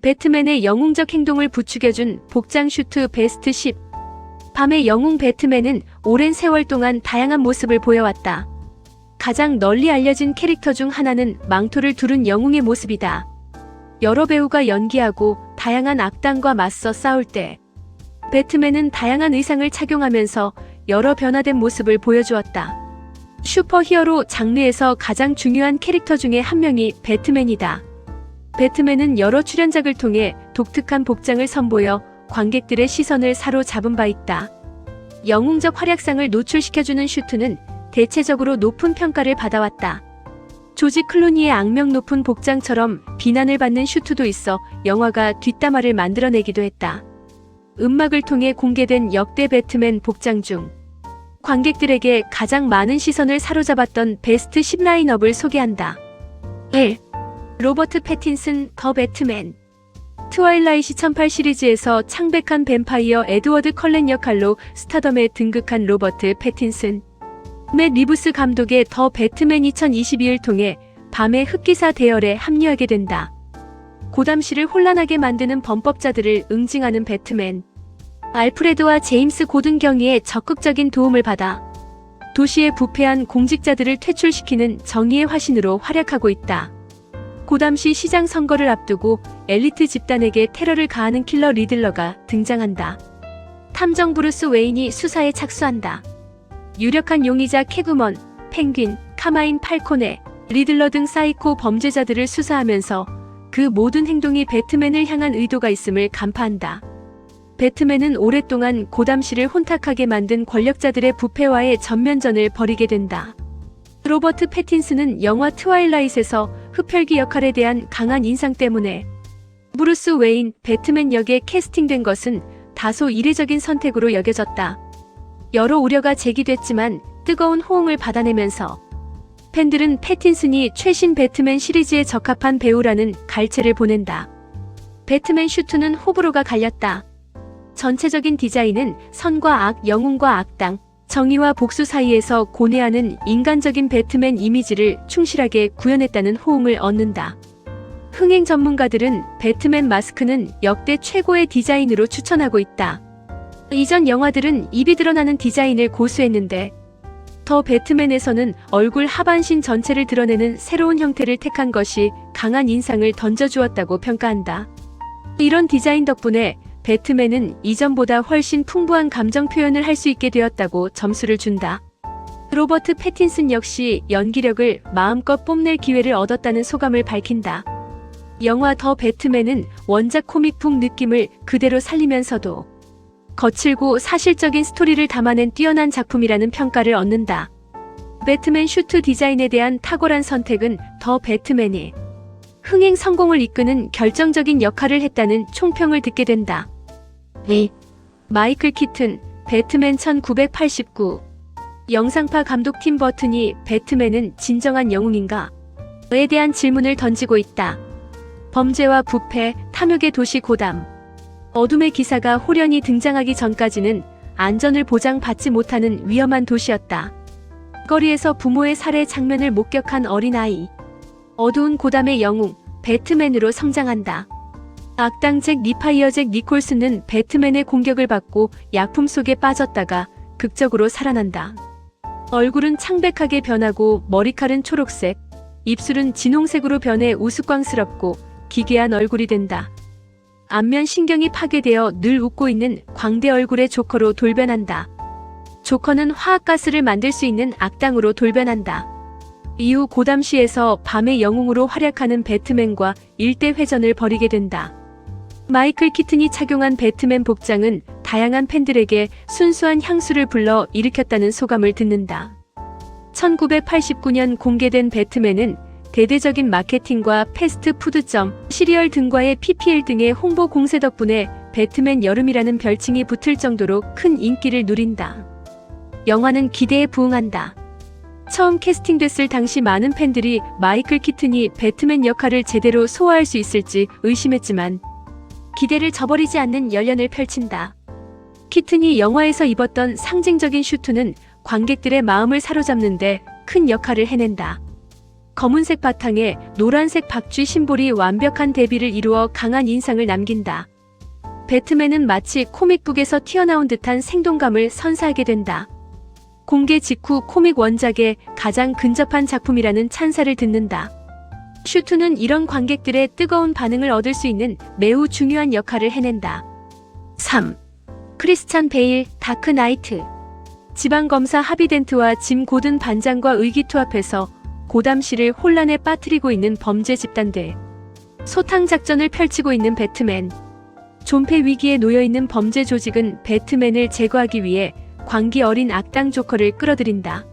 배트맨의 영웅적 행동을 부추겨준 복장 슈트 베스트 10. 밤의 영웅 배트맨은 오랜 세월 동안 다양한 모습을 보여왔다. 가장 널리 알려진 캐릭터 중 하나는 망토를 두른 영웅의 모습이다. 여러 배우가 연기하고 다양한 악당과 맞서 싸울 때 배트맨은 다양한 의상을 착용하면서 여러 변화된 모습을 보여주었다. 슈퍼히어로 장르에서 가장 중요한 캐릭터 중에 한 명이 배트맨이다. 배트맨은 여러 출연작을 통해 독특한 복장을 선보여 관객들의 시선을 사로잡은 바 있다. 영웅적 활약상을 노출시켜주는 슈트는 대체적으로 높은 평가를 받아왔다. 조지 클루니의 악명 높은 복장처럼 비난을 받는 슈트도 있어 영화가 뒷담화를 만들어내기도 했다. 음악을 통해 공개된 역대 배트맨 복장 중 관객들에게 가장 많은 시선을 사로잡았던 베스트 10 라인업을 소개한다. 1. 로버트 패틴슨 더 배트맨. 트와일라이트 2008 시리즈에서 창백한 뱀파이어 에드워드 컬렌 역할로 스타덤에 등극한 로버트 패틴슨. 맷 리브스 감독의 더 배트맨 2022를 통해 밤의 흑기사 대열에 합류하게 된다. 고담시를 혼란하게 만드는 범법자들을 응징하는 배트맨. 알프레드와 제임스 고든 경위의 적극적인 도움을 받아 도시의 부패한 공직자들을 퇴출시키는 정의의 화신으로 활약하고 있다. 고담시 시장 선거를 앞두고 엘리트 집단에게 테러를 가하는 킬러 리들러가 등장한다. 탐정 브루스 웨인이 수사에 착수한다. 유력한 용의자 캐구먼, 펭귄, 카마인 팔코네, 리들러 등 사이코 범죄자들을 수사하면서 그 모든 행동이 배트맨을 향한 의도가 있음을 간파한다. 배트맨은 오랫동안 고담시를 혼탁하게 만든 권력자들의 부패와의 전면전을 벌이게 된다. 로버트 패틴슨은 영화 트와일라잇에서 흡혈귀 역할에 대한 강한 인상 때문에 브루스 웨인, 배트맨 역에 캐스팅된 것은 다소 이례적인 선택으로 여겨졌다. 여러 우려가 제기됐지만 뜨거운 호응을 받아내면서 팬들은 패틴슨이 최신 배트맨 시리즈에 적합한 배우라는 갈채를 보낸다. 배트맨 슈트는 호불호가 갈렸다. 전체적인 디자인은 선과 악, 영웅과 악당, 정의와 복수 사이에서 고뇌하는 인간적인 배트맨 이미지를 충실하게 구현했다는 호응을 얻는다. 흥행 전문가들은 배트맨 마스크는 역대 최고의 디자인으로 추천하고 있다. 이전 영화들은 입이 드러나는 디자인을 고수했는데 더 배트맨에서는 얼굴 하반신 전체를 드러내는 새로운 형태를 택한 것이 강한 인상을 던져주었다고 평가한다. 이런 디자인 덕분에 배트맨은 이전보다 훨씬 풍부한 감정 표현을 할 수 있게 되었다고 점수를 준다. 로버트 패틴슨 역시 연기력을 마음껏 뽐낼 기회를 얻었다는 소감을 밝힌다. 영화 더 배트맨은 원작 코믹풍 느낌을 그대로 살리면서도 거칠고 사실적인 스토리를 담아낸 뛰어난 작품이라는 평가를 얻는다. 배트맨 슈트 디자인에 대한 탁월한 선택은 더 배트맨이 흥행 성공을 이끄는 결정적인 역할을 했다는 총평을 듣게 된다. 2. 마이클 키튼, 배트맨 1989. 영상파 감독 팀 버튼이 배트맨은 진정한 영웅인가? 에 대한 질문을 던지고 있다. 범죄와 부패, 탐욕의 도시 고담. 어둠의 기사가 홀연히 등장하기 전까지는 안전을 보장받지 못하는 위험한 도시였다. 거리에서 부모의 살해 장면을 목격한 어린아이. 어두운 고담의 영웅, 배트맨으로 성장한다. 악당 잭 리파이어 잭 니콜슨은 배트맨의 공격을 받고 약품 속에 빠졌다가 극적으로 살아난다. 얼굴은 창백하게 변하고 머리칼은 초록색, 입술은 진홍색으로 변해 우스꽝스럽고 기괴한 얼굴이 된다. 안면 신경이 파괴되어 늘 웃고 있는 광대 얼굴의 조커로 돌변한다. 조커는 화학가스를 만들 수 있는 악당으로 돌변한다. 이후 고담시에서 밤의 영웅으로 활약하는 배트맨과 일대회전을 벌이게 된다. 마이클 키튼이 착용한 배트맨 복장은 다양한 팬들에게 순수한 향수를 불러 일으켰다는 소감을 듣는다. 1989년 공개된 배트맨은 대대적인 마케팅과 패스트푸드점, 시리얼 등과의 PPL 등의 홍보 공세 덕분에 배트맨 여름이라는 별칭이 붙을 정도로 큰 인기를 누린다. 영화는 기대에 부응한다. 처음 캐스팅됐을 당시 많은 팬들이 마이클 키튼이 배트맨 역할을 제대로 소화할 수 있을지 의심했지만 기대를 저버리지 않는 열연을 펼친다. 키튼이 영화에서 입었던 상징적인 슈트는 관객들의 마음을 사로잡는데 큰 역할을 해낸다. 검은색 바탕에 노란색 박쥐 심볼이 완벽한 대비를 이루어 강한 인상을 남긴다. 배트맨은 마치 코믹북에서 튀어나온 듯한 생동감을 선사하게 된다. 공개 직후 코믹 원작에 가장 근접한 작품이라는 찬사를 듣는다. 슈트는 이런 관객들의 뜨거운 반응을 얻을 수 있는 매우 중요한 역할을 해낸다. 3. 크리스찬 베일, 다크 나이트. 지방검사 하비덴트와 짐 고든 반장과 의기투합해서 고담시를 혼란에 빠뜨리고 있는 범죄 집단들. 소탕 작전을 펼치고 있는 배트맨. 존폐 위기에 놓여있는 범죄 조직은 배트맨을 제거하기 위해 광기 어린 악당 조커를 끌어들인다.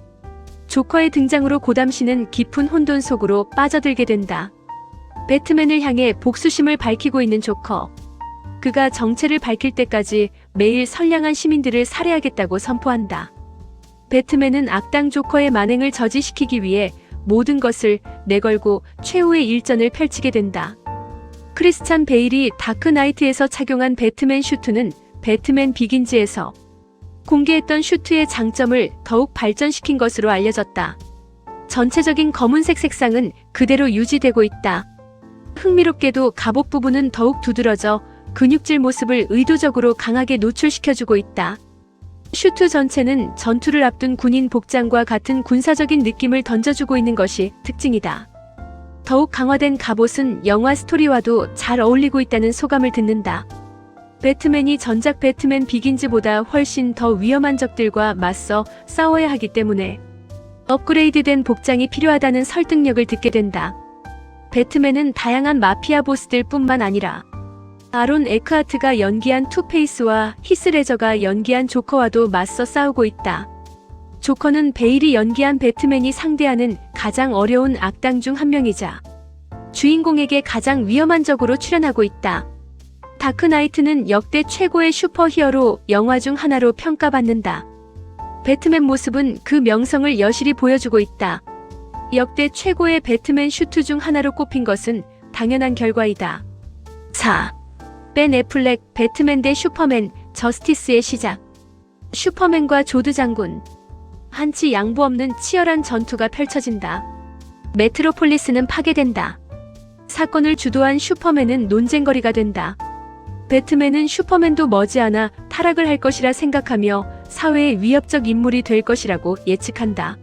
조커의 등장으로 고담시는 깊은 혼돈 속으로 빠져들게 된다. 배트맨을 향해 복수심을 밝히고 있는 조커. 그가 정체를 밝힐 때까지 매일 선량한 시민들을 살해하겠다고 선포한다. 배트맨은 악당 조커의 만행을 저지시키기 위해 모든 것을 내걸고 최후의 일전을 펼치게 된다. 크리스찬 베일이 다크나이트에서 착용한 배트맨 슈트는 배트맨 비긴즈에서 공개했던 슈트의 장점을 더욱 발전시킨 것으로 알려졌다. 전체적인 검은색 색상은 그대로 유지되고 있다. 흥미롭게도 갑옷 부분은 더욱 두드러져 근육질 모습을 의도적으로 강하게 노출시켜주고 있다. 슈트 전체는 전투를 앞둔 군인 복장과 같은 군사적인 느낌을 던져주고 있는 것이 특징이다. 더욱 강화된 갑옷은 영화 스토리와도 잘 어울리고 있다는 소감을 듣는다. 배트맨이 전작 배트맨 비긴즈보다 훨씬 더 위험한 적들과 맞서 싸워야 하기 때문에 업그레이드된 복장이 필요하다는 설득력을 듣게 된다. 배트맨은 다양한 마피아 보스들 뿐만 아니라 아론 에크하트가 연기한 투페이스와 히스 레저가 연기한 조커와도 맞서 싸우고 있다. 조커는 베일이 연기한 배트맨이 상대하는 가장 어려운 악당 중 한 명이자 주인공에게 가장 위험한 적으로 출연하고 있다. 다크나이트는 역대 최고의 슈퍼히어로 영화 중 하나로 평가받는다. 배트맨 모습은 그 명성을 여실히 보여주고 있다. 역대 최고의 배트맨 슈트 중 하나로 꼽힌 것은 당연한 결과이다. 4. 벤 애플렉, 배트맨 대 슈퍼맨, 저스티스의 시작. 슈퍼맨과 조드 장군. 한치 양보 없는 치열한 전투가 펼쳐진다. 메트로폴리스는 파괴된다. 사건을 주도한 슈퍼맨은 논쟁거리가 된다. 배트맨은 슈퍼맨도 머지않아 타락을 할 것이라 생각하며 사회의 위협적 인물이 될 것이라고 예측한다.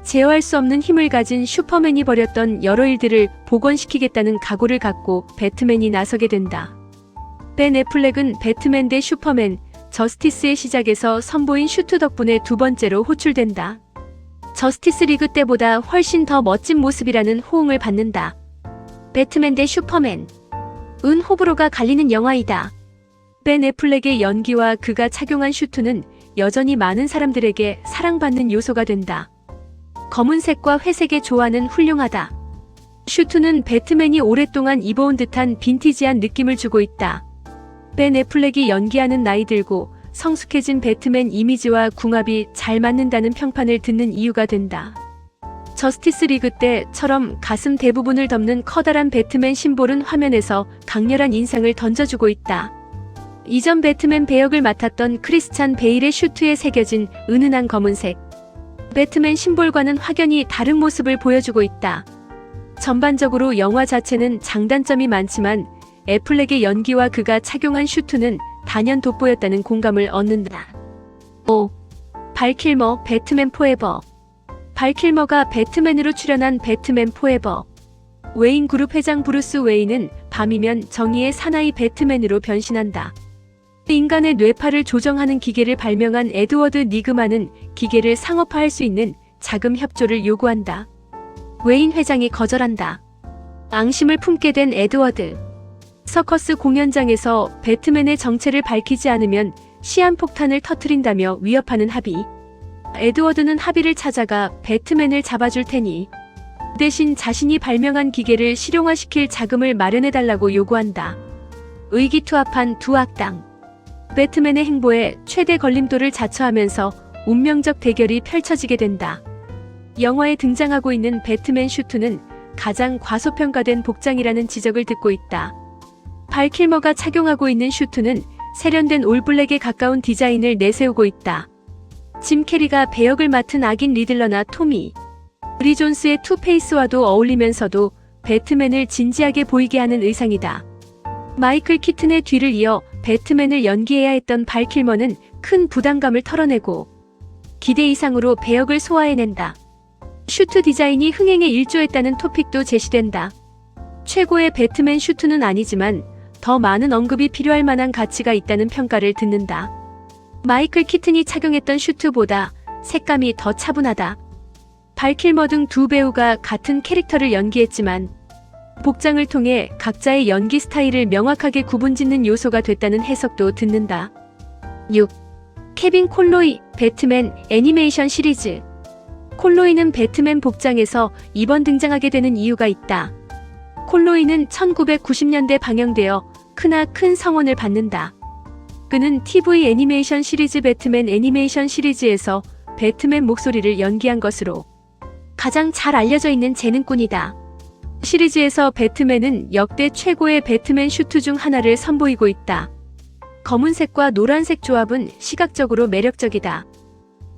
제어할 수 없는 힘을 가진 슈퍼맨이 벌였던 여러 일들을 복원시키겠다는 각오를 갖고 배트맨이 나서게 된다. 벤 애플렉은 배트맨 대 슈퍼맨, 저스티스의 시작에서 선보인 슈트 덕분에 두 번째로 호출된다. 저스티스 리그 때보다 훨씬 더 멋진 모습이라는 호응을 받는다. 배트맨 대 슈퍼맨. 은 호불호가 갈리는 영화이다. 벤 애플렉의 연기와 그가 착용한 슈트는 여전히 많은 사람들에게 사랑받는 요소가 된다. 검은색과 회색의 조화는 훌륭하다. 슈트는 배트맨이 오랫동안 입어온 듯한 빈티지한 느낌을 주고 있다. 벤 애플렉이 연기하는 나이 들고 성숙해진 배트맨 이미지와 궁합이 잘 맞는다는 평판을 듣는 이유가 된다. 저스티스 리그 때처럼 가슴 대부분을 덮는 커다란 배트맨 심볼은 화면에서 강렬한 인상을 던져주고 있다. 이전 배트맨 배역을 맡았던 크리스찬 베일의 슈트에 새겨진 은은한 검은색. 배트맨 심볼과는 확연히 다른 모습을 보여주고 있다. 전반적으로 영화 자체는 장단점이 많지만 애플렉의 연기와 그가 착용한 슈트는 단연 돋보였다는 공감을 얻는다. 5. 발킬머, 배트맨 포에버. 발킬머가 배트맨으로 출연한 배트맨 포에버. 웨인 그룹 회장 브루스 웨인은 밤이면 정의의 사나이 배트맨으로 변신한다. 인간의 뇌파를 조정하는 기계를 발명한 에드워드 니그만은 기계를 상업화할 수 있는 자금 협조를 요구한다. 웨인 회장이 거절한다. 앙심을 품게 된 에드워드. 서커스 공연장에서 배트맨의 정체를 밝히지 않으면 시한폭탄을 터뜨린다며 위협하는 하비. 에드워드는 하비를 찾아가 배트맨을 잡아줄 테니 대신 자신이 발명한 기계를 실용화시킬 자금을 마련해달라고 요구한다. 의기투합한 두 악당. 배트맨의 행보에 최대 걸림돌을 자처하면서 운명적 대결이 펼쳐지게 된다. 영화에 등장하고 있는 배트맨 슈트는 가장 과소평가된 복장이라는 지적을 듣고 있다. 발킬머가 착용하고 있는 슈트는 세련된 올블랙에 가까운 디자인을 내세우고 있다. 짐 캐리가 배역을 맡은 악인 리들러나 토미 리 존스의 투페이스와도 어울리면서도 배트맨을 진지하게 보이게 하는 의상이다. 마이클 키튼의 뒤를 이어 배트맨을 연기해야 했던 발 킬머는 큰 부담감을 털어내고 기대 이상으로 배역을 소화해낸다. 슈트 디자인이 흥행에 일조했다는 토픽도 제시된다. 최고의 배트맨 슈트는 아니지만 더 많은 언급이 필요할 만한 가치가 있다는 평가를 듣는다. 마이클 키튼이 착용했던 슈트보다 색감이 더 차분하다. 발킬머 등 두 배우가 같은 캐릭터를 연기했지만 복장을 통해 각자의 연기 스타일을 명확하게 구분짓는 요소가 됐다는 해석도 듣는다. 6. 케빈 콜로이, 배트맨 애니메이션 시리즈. 콜로이는 배트맨 복장에서 이번 등장하게 되는 이유가 있다. 콜로이는 1990년대 방영되어 크나큰 성원을 받는다. 그는 TV 애니메이션 시리즈 배트맨 애니메이션 시리즈에서 배트맨 목소리를 연기한 것으로 가장 잘 알려져 있는 재능꾼이다. 시리즈에서 배트맨은 역대 최고의 배트맨 슈트 중 하나를 선보이고 있다. 검은색과 노란색 조합은 시각적으로 매력적이다.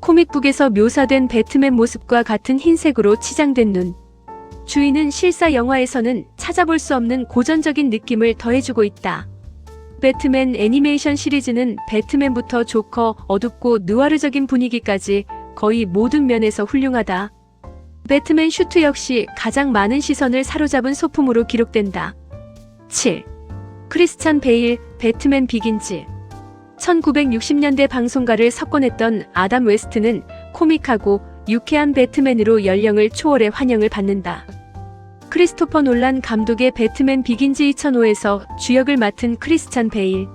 코믹북에서 묘사된 배트맨 모습과 같은 흰색으로 치장된 눈. 주인은 실사 영화에서는 찾아볼 수 없는 고전적인 느낌을 더해주고 있다. 배트맨 애니메이션 시리즈는 배트맨부터 조커, 어둡고 느와르적인 분위기까지 거의 모든 면에서 훌륭하다. 배트맨 슈트 역시 가장 많은 시선을 사로잡은 소품으로 기록된다. 7. 크리스찬 베일, 배트맨 비긴즈. 1960년대 방송가를 석권했던 아담 웨스트는 코믹하고 유쾌한 배트맨으로 연령을 초월해 환영을 받는다. 크리스토퍼 놀란 감독의 배트맨 비긴즈 2005에서 주역을 맡은 크리스찬 베일.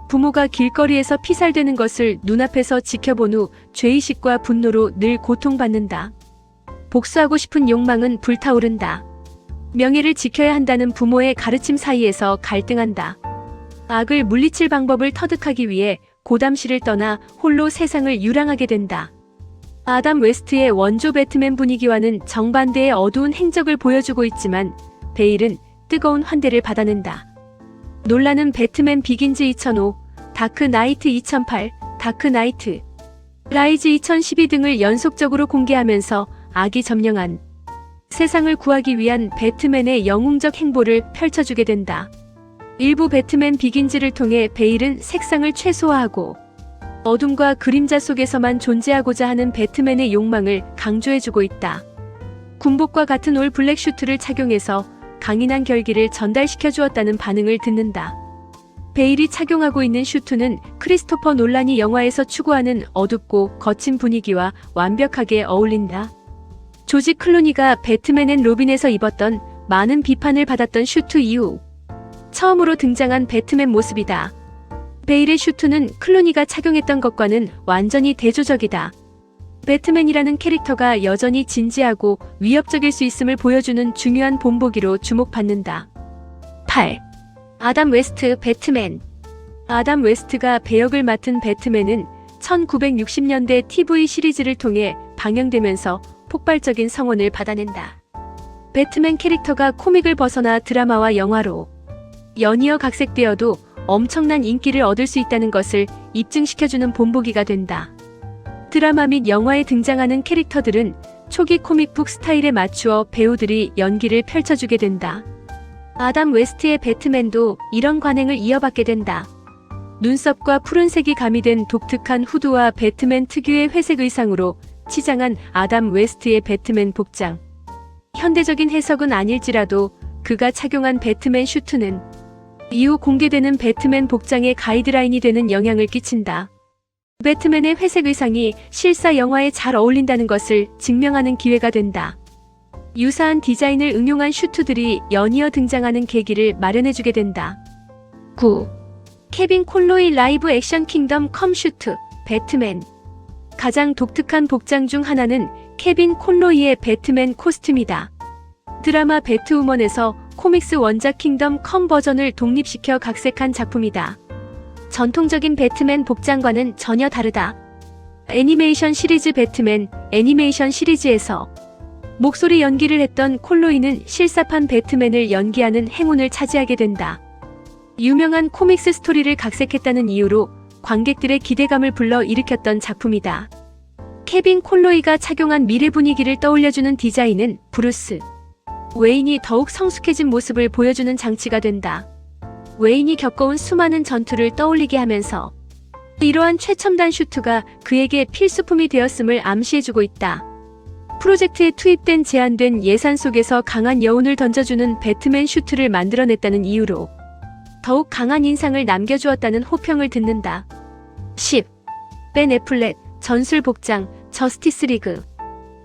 부모가 길거리에서 피살되는 것을 눈앞에서 지켜본 후 죄의식과 분노로 늘 고통받는다. 복수하고 싶은 욕망은 불타오른다. 명예를 지켜야 한다는 부모의 가르침 사이에서 갈등한다. 악을 물리칠 방법을 터득하기 위해 고담시를 떠나 홀로 세상을 유랑하게 된다. 아담 웨스트의 원조 배트맨 분위기와는 정반대의 어두운 행적을 보여주고 있지만 베일은 뜨거운 환대를 받아낸다. 놀라는 배트맨 비긴즈 2005, 다크 나이트 2008, 다크 나이트 라이즈 2012 등을 연속적으로 공개하면서 악이 점령한 세상을 구하기 위한 배트맨의 영웅적 행보를 펼쳐주게 된다. 일부 배트맨 비긴즈를 통해 베일은 색상을 최소화하고 어둠과 그림자 속에서만 존재하고자 하는 배트맨의 욕망을 강조해주고 있다. 군복과 같은 올 블랙 슈트를 착용해서 강인한 결기를 전달시켜 주었다는 반응을 듣는다. 베일이 착용하고 있는 슈트는 크리스토퍼 놀란이 영화에서 추구하는 어둡고 거친 분위기와 완벽하게 어울린다. 조지 클루니가 배트맨 앤 로빈에서 입었던 많은 비판을 받았던 슈트 이후 처음으로 등장한 배트맨 모습이다. 베일의 슈트는 클루니가 착용했던 것과는 완전히 대조적이다. 배트맨이라는 캐릭터가 여전히 진지하고 위협적일 수 있음을 보여주는 중요한 본보기로 주목받는다. 8. 아담 웨스트 배트맨. 아담 웨스트가 배역을 맡은 배트맨은 1960년대 TV 시리즈를 통해 방영되면서 폭발적인 성원을 받아낸다. 배트맨 캐릭터가 코믹을 벗어나 드라마와 영화로 연이어 각색되어도 엄청난 인기를 얻을 수 있다는 것을 입증시켜주는 본보기가 된다. 드라마 및 영화에 등장하는 캐릭터들은 초기 코믹북 스타일에 맞추어 배우들이 연기를 펼쳐주게 된다. 아담 웨스트의 배트맨도 이런 관행을 이어받게 된다. 눈썹과 푸른색이 가미된 독특한 후드와 배트맨 특유의 회색 의상으로 치장한 아담 웨스트의 배트맨 복장. 현대적인 해석은 아닐지라도 그가 착용한 배트맨 슈트는 이후 공개되는 배트맨 복장의 가이드라인이 되는 영향을 끼친다. 배트맨의 회색 의상이 실사 영화에 잘 어울린다는 것을 증명하는 기회가 된다. 유사한 디자인을 응용한 슈트들이 연이어 등장하는 계기를 마련해주게 된다. 9. 케빈 콜로이 라이브 액션 킹덤 컴 슈트, 배트맨. 가장 독특한 복장 중 하나는 케빈 콜로이의 배트맨 코스튬이다. 드라마 배트우먼에서 코믹스 원작 킹덤 컴 버전을 독립시켜 각색한 작품이다. 전통적인 배트맨 복장과는 전혀 다르다. 애니메이션 시리즈 배트맨 애니메이션 시리즈에서 목소리 연기를 했던 콜로이는 실사판 배트맨을 연기하는 행운을 차지하게 된다. 유명한 코믹스 스토리를 각색했다는 이유로 관객들의 기대감을 불러 일으켰던 작품이다. 케빈 콜로이가 착용한 미래 분위기를 떠올려주는 디자인은 브루스 웨인이 더욱 성숙해진 모습을 보여주는 장치가 된다. 웨인이 겪어온 수많은 전투를 떠올리게 하면서 이러한 최첨단 슈트가 그에게 필수품이 되었음을 암시해주고 있다. 프로젝트에 투입된 제한된 예산 속에서 강한 여운을 던져주는 배트맨 슈트를 만들어냈다는 이유로 더욱 강한 인상을 남겨주었다는 호평을 듣는다. 10. 벤 애플렛 전술 복장 저스티스 리그.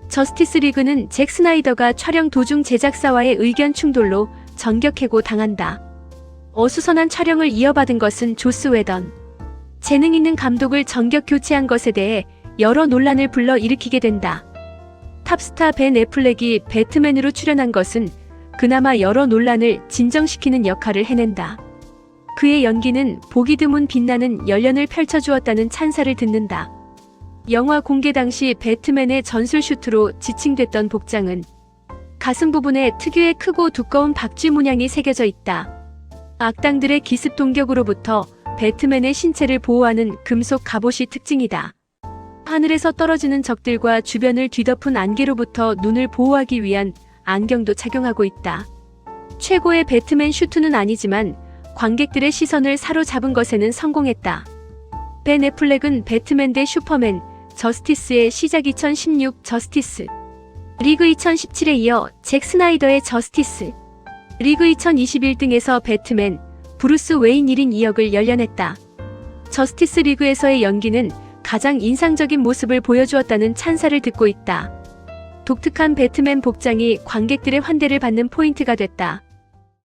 저스티스 리그는 잭 스나이더가 촬영 도중 제작사와의 의견 충돌로 전격해고 당한다. 어수선한 촬영을 이어받은 것은 조스 웨던. 재능 있는 감독을 전격 교체한 것에 대해 여러 논란을 불러일으키게 된다. 탑스타 벤 애플렉이 배트맨으로 출연한 것은 그나마 여러 논란을 진정시키는 역할을 해낸다. 그의 연기는 보기 드문 빛나는 열연을 펼쳐주었다는 찬사를 듣는다. 영화 공개 당시 배트맨의 전술 슈트로 지칭됐던 복장은 가슴 부분에 특유의 크고 두꺼운 박쥐 문양이 새겨져 있다. 악당들의 기습 동격으로부터 배트맨의 신체를 보호하는 금속 갑옷이 특징이다. 하늘에서 떨어지는 적들과 주변을 뒤덮은 안개로부터 눈을 보호하기 위한 안경도 착용하고 있다. 최고의 배트맨 슈트는 아니지만 관객들의 시선을 사로잡은 것에는 성공했다. 벤 애플렉은 배트맨 대 슈퍼맨, 저스티스의 시작 2016 저스티스, 리그 2017에 이어 잭 스나이더의 저스티스, 리그 2021등에서 배트맨, 브루스 웨인 1인 2역을 연련했다. 저스티스 리그에서의 연기는 가장 인상적인 모습을 보여주었다는 찬사를 듣고 있다. 독특한 배트맨 복장이 관객들의 환대를 받는 포인트가 됐다.